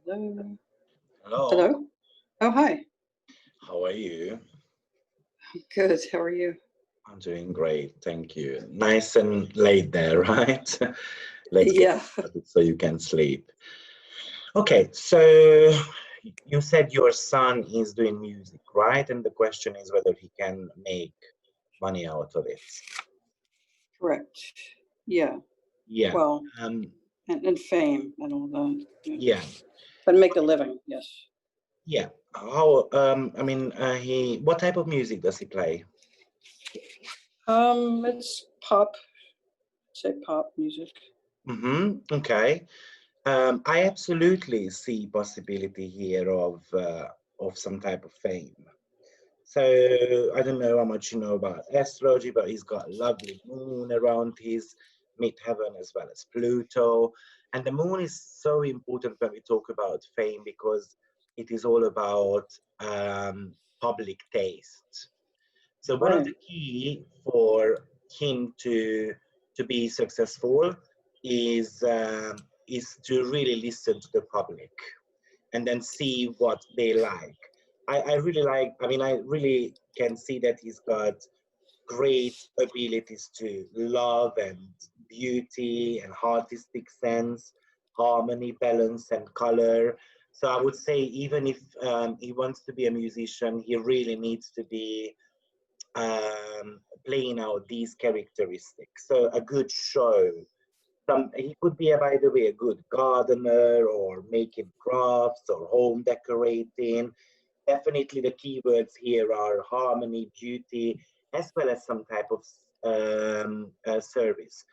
Hello. Hello, Hello. Oh, hi. how are you? Good. How are you? I'm doing great, thank you. Nice and late there, right? Let's get Yeah. started so you can sleep. Okay, so you said your son is doing music, right? And the question is whether he can make money out of it. Correct. Yeah. Yeah, Well, um, and fame and all that. Yeah. yeah, But make a living. Yes. yeah. What type of music does he play? It's pop. Say pop music. Okay. I absolutely see possibility here of some type of fame. So I don't know how much you know about astrology, but he's got a lovely moon around his midheaven as well as Pluto. And the moon is so important when we talk about fame because it is all about public taste. So one of Right. the key for him to be successful is to really listen to the public and then see what they like. I really like, I really can see that he's got great abilities to love and beauty and artistic sense, harmony, balance, and color. So I would say even if he wants to be a musician, he really needs to be playing out these characteristics. So a good show. He could be, by the way, a good gardener or making crafts or home decorating. Definitely the keywords here are harmony, beauty, as well as some type of service.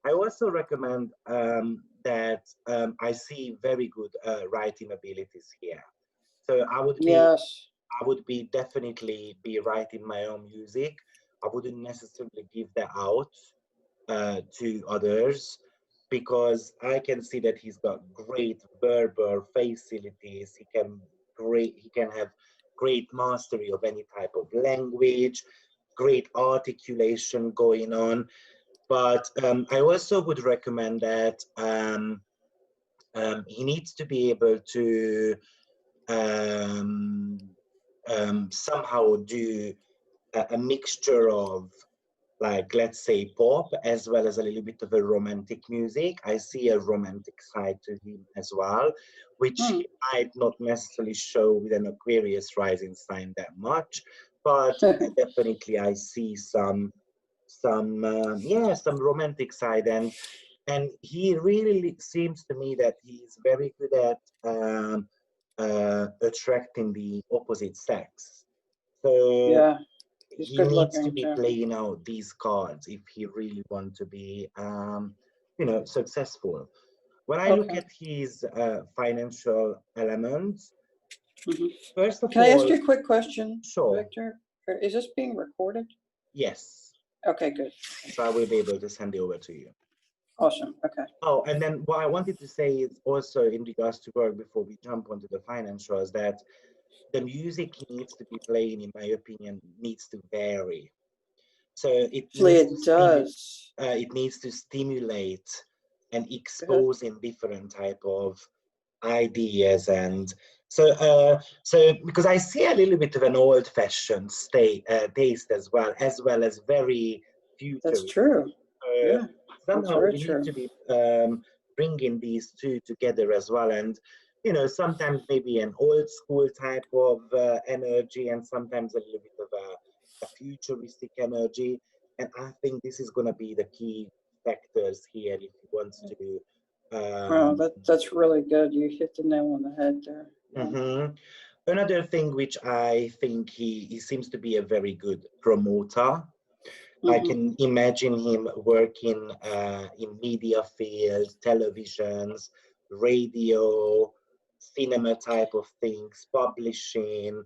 I also recommend that I see very good writing abilities here. So Yes. I would be definitely be writing my own music. I wouldn't necessarily give that out to others because I can see that he's got great verbal facilities. He can have great mastery of any type of language, great articulation going on. But I also would recommend that he needs to be able to um, somehow do a mixture of, like, let's say pop as well as a little bit of a romantic music. I see a romantic side to him as well, which Hmm. he might not necessarily show with an Aquarius rising sign that much, but definitely I see some romantic side, and he really seems to me that he's very good at attracting the opposite sex. So Yeah. He's he good needs to looking be too. playing out these cards if he really want to be successful. When I look Okay. at his financial elements, Hmm. first of Can I ask all, you a quick question, sure, Victor? Is this being recorded? yes, Okay. Good. so I will be able to send it over to you. Awesome. Okay. Oh, and then what I wanted to say is also in regards to work before we jump onto the financials, that the music he needs to be playing, in my opinion, needs to vary. So Actually, it does. it needs to stimulate and Good. expose in different type of ideas. And so because I see a little bit of an old-fashioned taste as well as very That's futuristic. true. uh, Yeah. That's Somehow very we need true. to be bringing these two together as well. And sometimes maybe an old school type of energy, and sometimes a little bit of a futuristic energy. And I think this is going to be the key factors here if he wants to. Wow, Um, that's really good. You hit the nail on the head there. Yeah. mhm. Another thing which I think he seems to be a very good promoter. I Hmm. can imagine him working in media field, televisions, radio, cinema type of things, publishing,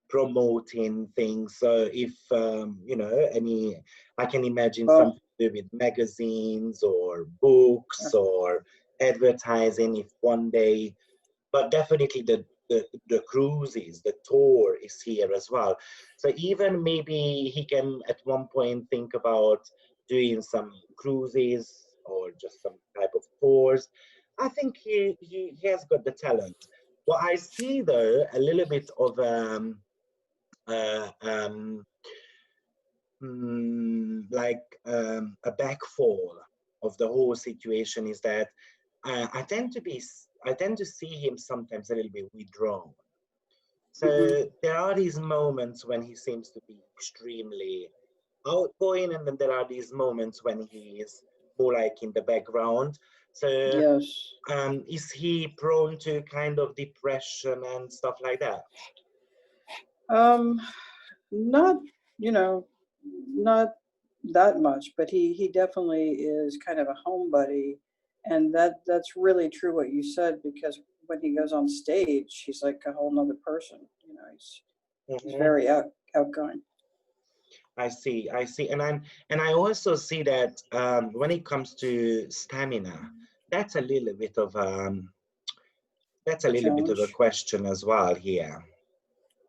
promoting things. So if I can imagine Well, something to do with magazines or books or advertising. If one day, but definitely the cruises, the tour is here as well. So even maybe he can at one point think about doing some cruises or just some type of tours. I think he has got the talent. What I see though, a little bit of uh, um, a backfall of the whole situation is that I tend to see him sometimes a little bit withdrawn. Mhm. So there are these moments when he seems to be extremely outgoing, and then there are these moments when he is more like in the background. So Yes. is he prone to kind of depression and stuff like that? Um, not, you know, not that much, but he definitely is kind of a homebody, and that's really true what you said, because when he goes on stage, he's like a whole nother person. He's Mhm. very outgoing. I see, and I also see that when it comes to stamina, that's a little bit of A a challenge, question as well here.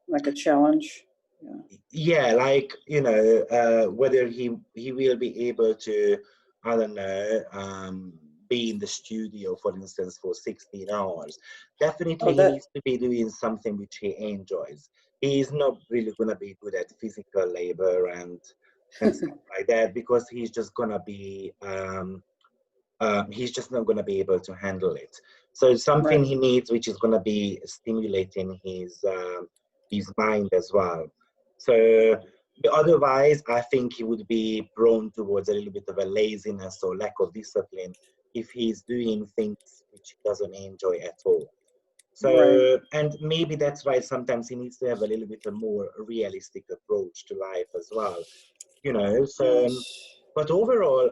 like a challenge. Yeah. Yeah, like whether he will be able to, I don't know, be in the studio, for instance, for 16 hours. Oh, Definitely, he that needs to be doing something which he enjoys. He's not really gonna be good at physical labor and stuff like that, because he's just not gonna be able to handle it. So it's something right, he needs, which is gonna be stimulating his mind as well. So otherwise, I think he would be prone towards a little bit of a laziness or lack of discipline if he's doing things which he doesn't enjoy at all. right. So, and maybe that's why sometimes he needs to have a little bit of more realistic approach to life as well. So, Yes. but overall,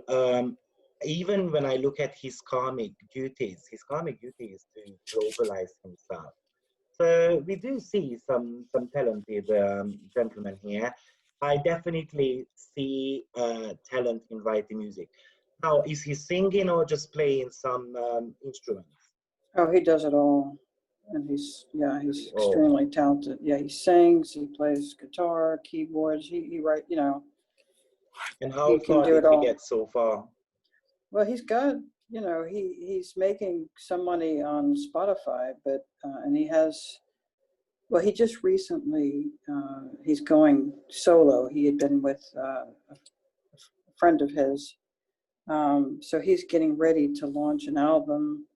even when I look at his karmic duty is to globalize himself. So we do see some talented gentlemen here. I definitely see talent in writing music. Now, is he singing or just playing some instruments? Oh, he does it all, and he's Oh, extremely talented. Yeah, he sings, he plays guitar, keyboards. He write. and how He can far do did it he all. get so far? Well, he's got, he's making some money on Spotify, but and he has. Well, he just recently he's going solo. He had been with a friend of his, so he's getting ready to launch an album.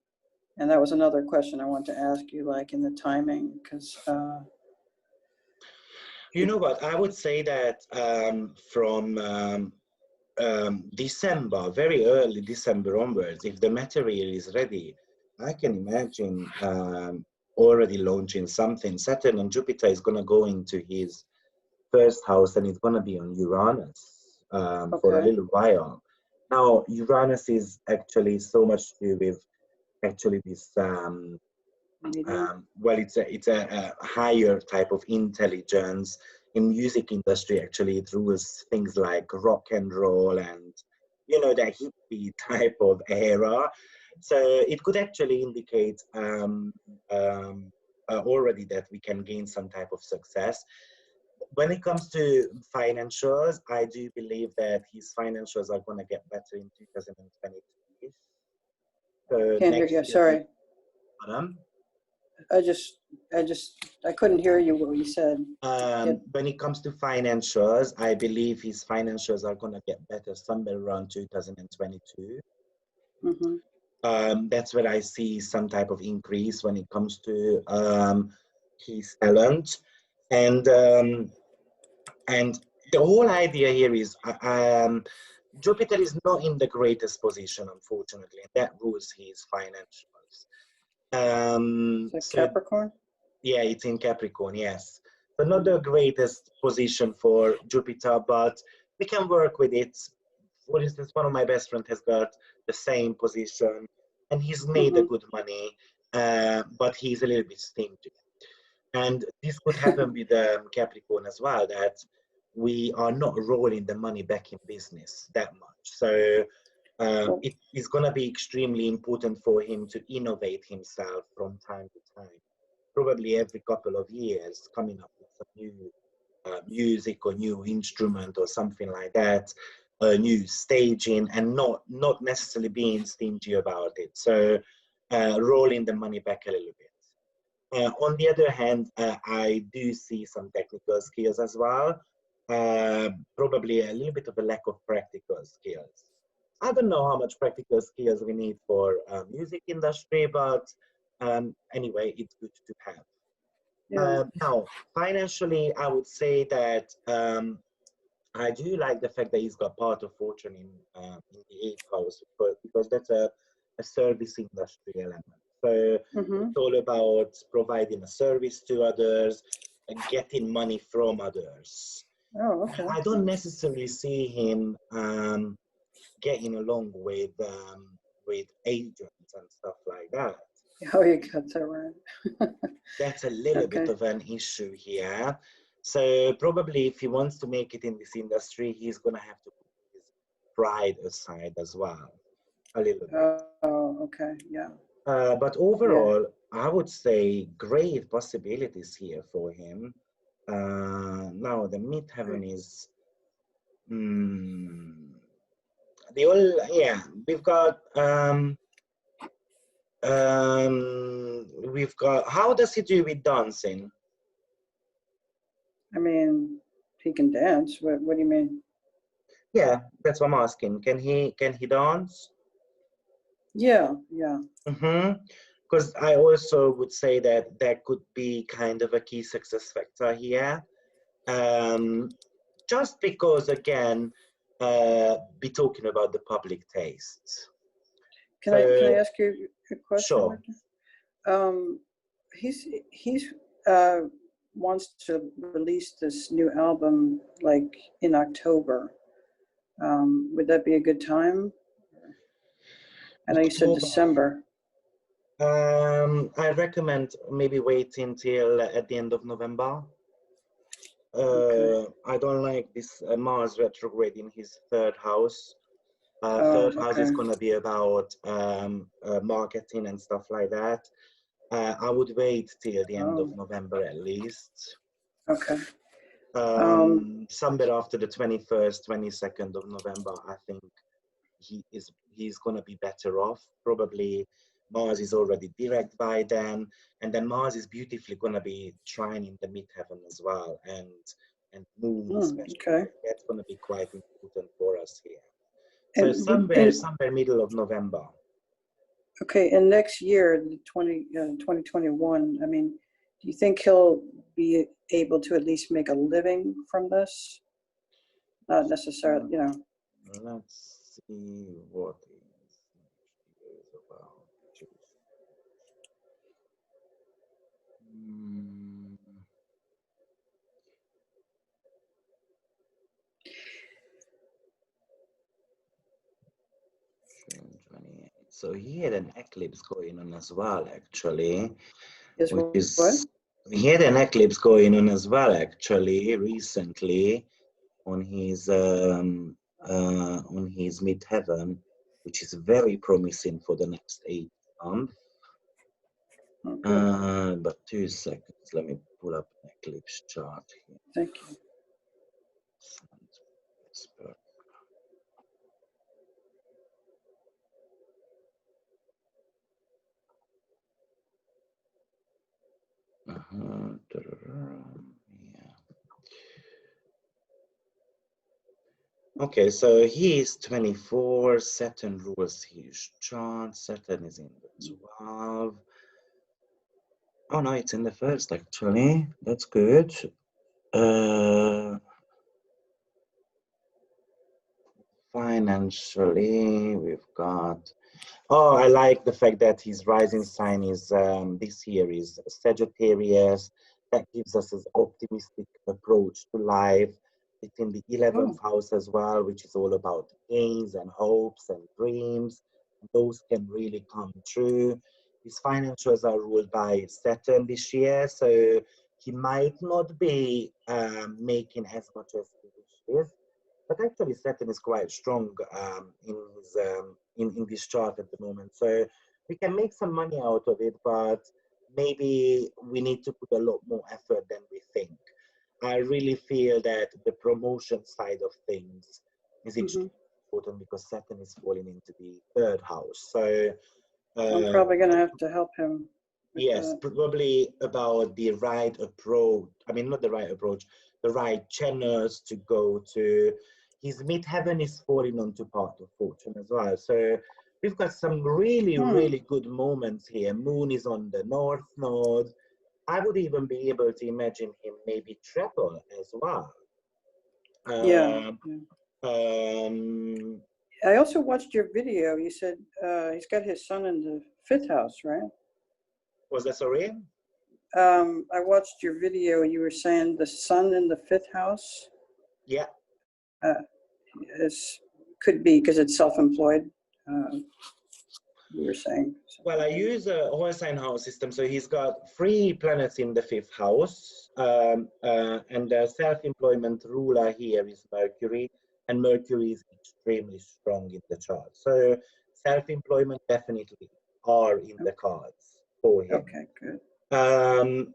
And that was another question I wanted to ask you, like in the timing, because You know what? I would say that from December, very early December onwards, if the material is ready, I can imagine already launching something. Saturn and Jupiter is going to go into his first house, and it's going to be on Uranus for a okay, little while. Now, Uranus is actually so much to do with actually this medium. well, it's a higher type of intelligence in music industry. Actually, it rules things like rock and roll and the hippie type of era. So it could actually indicate already that we can gain some type of success. When it comes to financials, I do believe that his financials are going to get better in 2022. So Can't hear next you. year, Sorry, um, I just, I couldn't hear you what you said. Get. when it comes to financials, I believe his financials are going to get better somewhere around 2022. Mm-hmm. That's where I see some type of increase when it comes to his talent. And and the whole idea here is Jupiter is not in the greatest position, unfortunately, and that rules his financials. Is that So Capricorn? yeah, it's in Capricorn, yes. So not the greatest position for Jupiter, but we can work with it. For instance, one of my best friends has got the same position, and he's made a Mm-hmm. good money, but he's a little bit stingy. And this could happen with Capricorn as well, that we are not rolling the money back in business that much. So Well, it is going to be extremely important for him to innovate himself from time to time, probably every couple of years, coming up with some new music or new instrument or something like that, a new staging, and not necessarily being stingy about it. So rolling the money back a little bit. On the other hand, I do see some technical skills as well. Probably a little bit of a lack of practical skills. I don't know how much practical skills we need for music industry, but anyway, it's good to have. Yeah. Now, financially, I would say that I do like the fact that he's got part of fortune in the eighth house, because that's a service industry element. So it's all about providing a service to others and getting money from others. Oh, okay. I don't necessarily see him getting along with agents and stuff like that. Oh, you got that right. That's a little bit Okay. of an issue here. So probably if he wants to make it in this industry, he's gonna have to put his pride aside as well, a little bit. Oh, okay. Yeah. But overall, I would say great possibilities here for him. Now the midheaven is we've got how does he do with dancing? I mean, he can dance. What do you mean? Yeah, that's what I'm asking. Can he dance? Yeah, yeah. Because I also would say that that could be kind of a key success factor here. Just because, again, be talking about the public taste. Can I ask you a question, Sure. Victor? He's wants to release this new album like in October. Would that be a good time? I know you said October. December. I recommend maybe waiting till at the end of November. Okay. I don't like this Mars retrograde in his third house. Oh, Third house is okay. going to be about marketing and stuff like that. I would wait till the end of Oh, November at least. okay. Somewhere after the 21st, 22nd of November, I think he's going to be better off. Probably Mars is already direct by then, and then Mars is beautifully going to be trining the midheaven as well, and Moon especially. Okay. That's going to be quite important for us here. So And somewhere middle of November. okay, and next year, 2021, I mean, do you think he'll be able to at least make a living from this? Not necessarily, you know. Let's see what is about. June 28. So he had an eclipse going on as well, actually. Is Which what? is he had an eclipse going on as well, actually, recently on his midheaven, which is very promising for the next 8 months. Okay. But 2 seconds, let me pull up an eclipse chart here. Thank you. Yeah. Okay, so he is 24. Saturn rules his chart. Saturn is in the 12. Oh no, it's in the first actually. That's good. Financially, we've got. Oh, I like the fact that his rising sign is this year is Sagittarius. That gives us an optimistic approach to life. It's in the 11th house as well, which is all about gains and hopes and dreams. Those can really come true. His financials are ruled by Saturn this year, so he might not be making as much as he wishes. But actually, Saturn is quite strong in this chart at the moment. So we can make some money out of it, but maybe we need to put a lot more effort than we think. I really feel that the promotion side of things is extremely important because Saturn is falling into the third house. So I'm probably going to have to help him Yes, probably about the right approach. I mean, not the right approach, the right channels to go to. His midheaven is falling onto part of fortune as well. So we've got some really, really good moments here. Moon is on the north node. I would even be able to imagine him maybe triple as well. Yeah. I also watched your video. You said he's got his son in the 5th house, right? Was that sorry? I watched your video. You were saying the sun in the 5th house. Yeah. Could be because it's self-employed. You were saying. Well, I use a whole sign house system, so he's got 3 planets in the 5th house, and the self-employment ruler here is Mercury, and Mercury is extremely strong in the chart. So self-employment definitely are in the cards for him. Okay, good.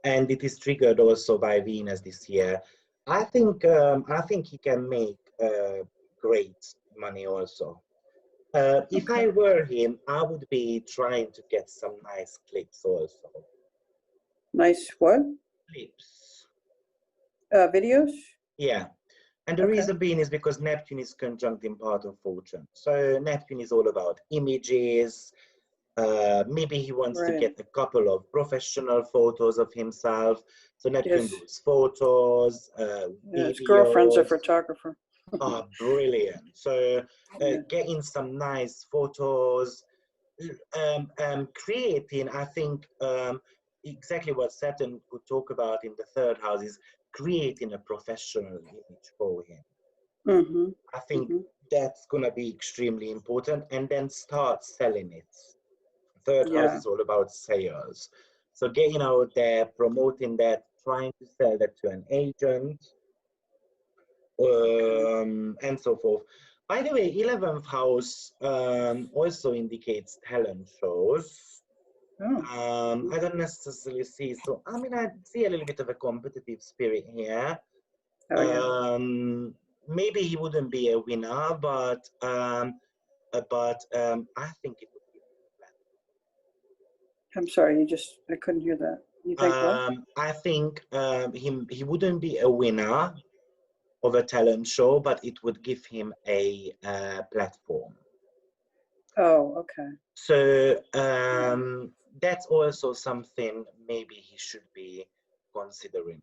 And it is triggered also by Venus this year. I think he can make great money also. If I were him, I would be trying to get some nice clips also. Nice what? Clips. Videos? Yeah. And the reason being is because Neptune is conjunct in part of fortune. So Neptune is all about images. Maybe he wants to get a couple of professional photos of himself. So Neptune does photos, videos. His girlfriend's a photographer. Oh, brilliant. So getting some nice photos, creating, I think, exactly what Saturn could talk about in the 3rd house is creating a professional image for him. I think that's going to be extremely important, and then start selling it. 3rd house is all about sales. So getting out there, promoting that, trying to sell that to an agent, and so forth. By the way, 11th house also indicates talent shows. I don't necessarily see, so I mean, I see a little bit of a competitive spirit here. Maybe he wouldn't be a winner, but I think it would be. I'm sorry, I couldn't hear that. You think what? I think he wouldn't be a winner of a talent show, but it would give him a platform. Oh, okay. So that's also something maybe he should be considering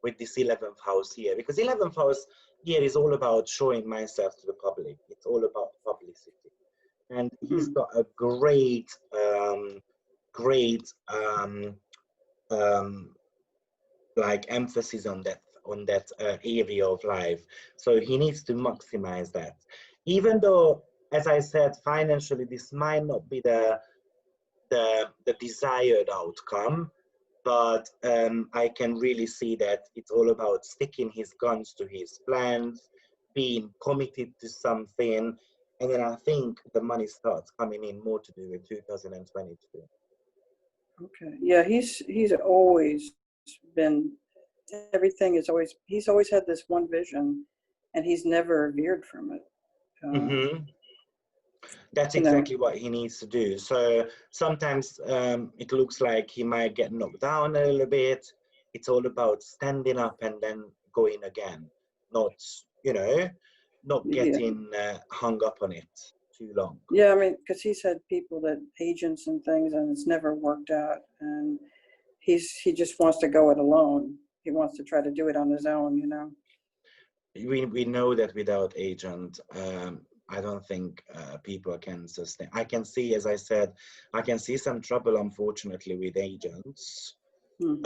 with this 11th house here, because 11th house here is all about showing myself to the public. It's all about publicity, and he's got a great like emphasis on that area of life. So he needs to maximize that, even though, as I said, financially this might not be the desired outcome, but I can really see that it's all about sticking his guns to his plans, being committed to something, and then I think the money starts coming in more to do with 2022. Okay. Yeah, he's always been, everything is always, he's always had this one vision, and he's never veered from it. That's exactly what he needs to do. So sometimes it looks like he might get knocked down a little bit. It's all about standing up and then going again, not getting hung up on it too long. Yeah, I mean, because he's had people that agents and things, and it's never worked out, and he just wants to go it alone. He wants to try to do it on his own, We know that without agent, I don't think people can sustain. I can see, as I said, I can see some trouble, unfortunately, with agents. But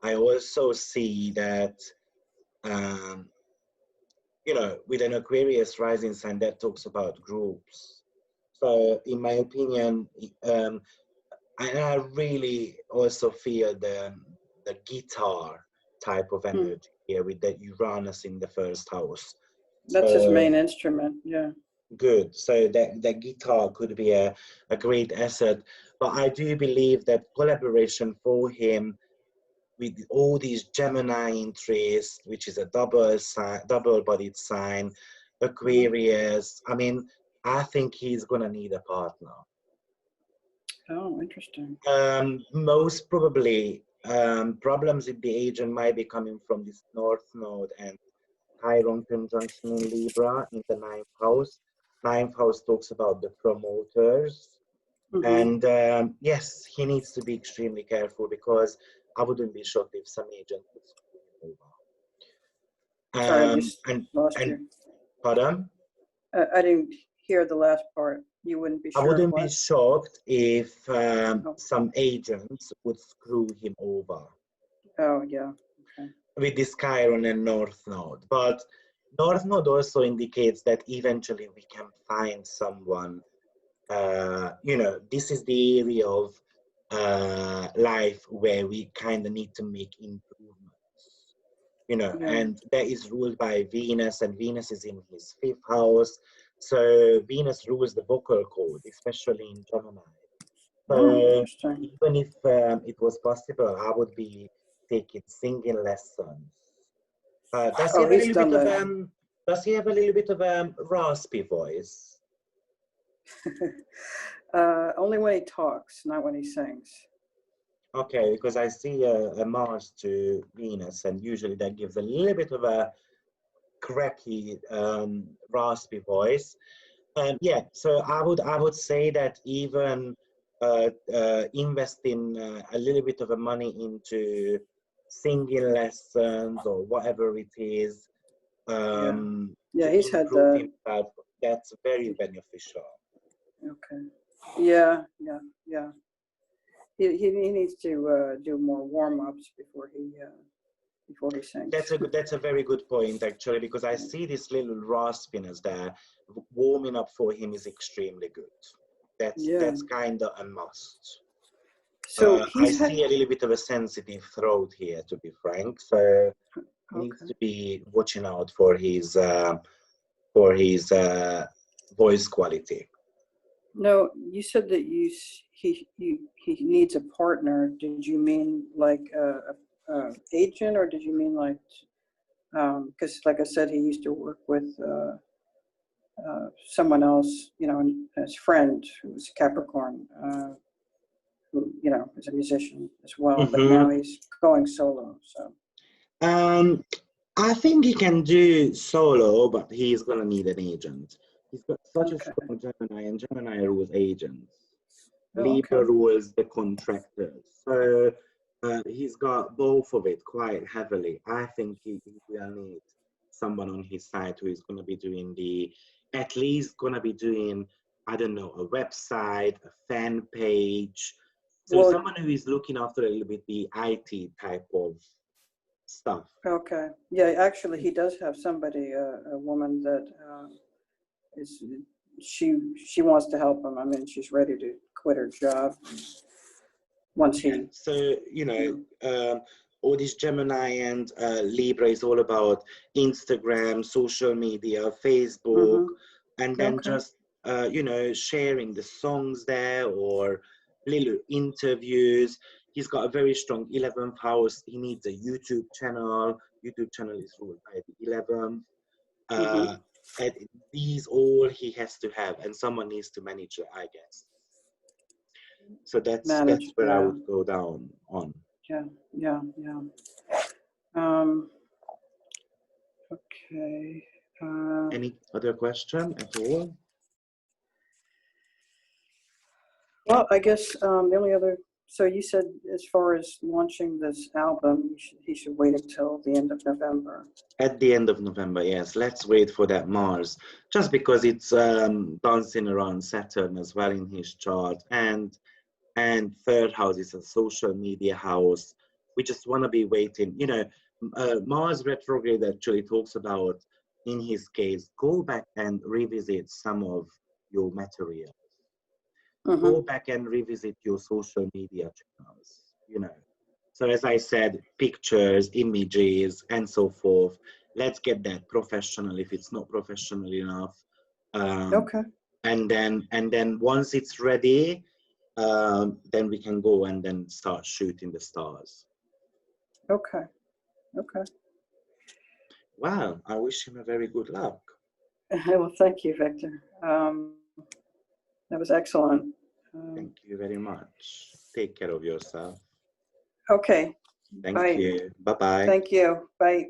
I also see that, with an Aquarius rising sign, that talks about groups. So in my opinion, I really also feel the guitar type of energy here with the Uranus in the 1st house. That's his main instrument, yeah. Good. So that guitar could be a great asset. But I do believe that collaboration for him with all these Gemini entries, which is a double-bodied sign, Aquarius, I mean, I think he's gonna need a partner. Oh, interesting. Most probably, problems with the agent might be coming from this North Node and Chiron conjunction in Libra in the ninth house. Ninth house talks about the promoters. And yes, he needs to be extremely careful, because I wouldn't be shocked if some agent would screw him over. Sorry, I just lost And you. pardon? I didn't hear the last part. You wouldn't be I sure of wouldn't be what? shocked if Oh. some agents would screw him over Oh, yeah. Okay. with this Chiron and North Node. But North Node also indicates that eventually we can find someone. You know, this is the area of life where we kind of need to make improvements. You know, Yeah. and that is ruled by Venus, and Venus is in his fifth house. So Venus rules the vocal cord, especially in Gemini. Oh, So interesting. even if it was possible, I would be taking singing lessons. Does he Oh, have a he's little done bit of that. does he have a little bit of raspy voice? Only when he talks, not when he sings. Okay, because I see a Mars to Venus, and usually that gives a little bit of a cracky, raspy voice. Yeah, so I would say that even investing a little bit of a money into singing lessons or whatever it is, Yeah, to he's had improve the. himself, that's very beneficial. Okay. Yeah, yeah, yeah. He needs to do more warm-ups before he sings. That's a very good point, actually, because I see this little raspiness there. Warming up for him is extremely good. Yeah. That's kind of a must. So I he's had. see a little bit of a sensitive throat here, to be frank. So he needs Okay. to be watching out for his voice quality. No, you said that he needs a partner. Did you mean like a agent, or did you mean like because like I said, he used to work with someone else, you know, and his friend who was Capricorn, who you know is a musician as well, but now he's going solo. So I think he can do solo, but he's gonna need an agent. He's got such a okay. strong Gemini, and Gemini rules agents. Oh, Libra okay. rules the contractors. So he's got both of it quite heavily. I think he will need someone on his side who is going to be doing at least going to be doing, I don't know, a website, a fan page. So Well, someone who is looking after a little bit the IT type of stuff. okay. Yeah, actually, he does have somebody, a woman that is she wants to help him. I mean, she's ready to quit her job once he. So you know, all this Gemini and Libra is all about Instagram, social media, Facebook, and then Okay. just you know, sharing the songs there or little interviews. He's got a very strong 11th house. He needs a YouTube channel. YouTube channel is ruled by the 11th. And these all he has to have, and someone needs to manage it, I guess. So that's where I would go down on. Yeah. Okay. Any other question at all? Well, I guess the only other. So you said as far as launching this album, he should wait until the end of November. At the end of November, yes. Let's wait for that Mars, just because it's dancing around Saturn as well in his chart, and third house is a social media house. We just want to be waiting. You know, Mars retrograde actually talks about, in his case, go back and revisit some of your material. Go back and revisit your social media channels, you know. So as I said, pictures, images, and so forth. Let's get that professional if it's not professional enough. Okay. And then once it's ready, then we can go and then start shooting the stars. Okay. Well, I wish him a very good luck. Well, thank you, Victor. That was excellent. Thank you very much. Take care of yourself. Okay. Thank Bye. you. Bye-bye. Thank you. Bye.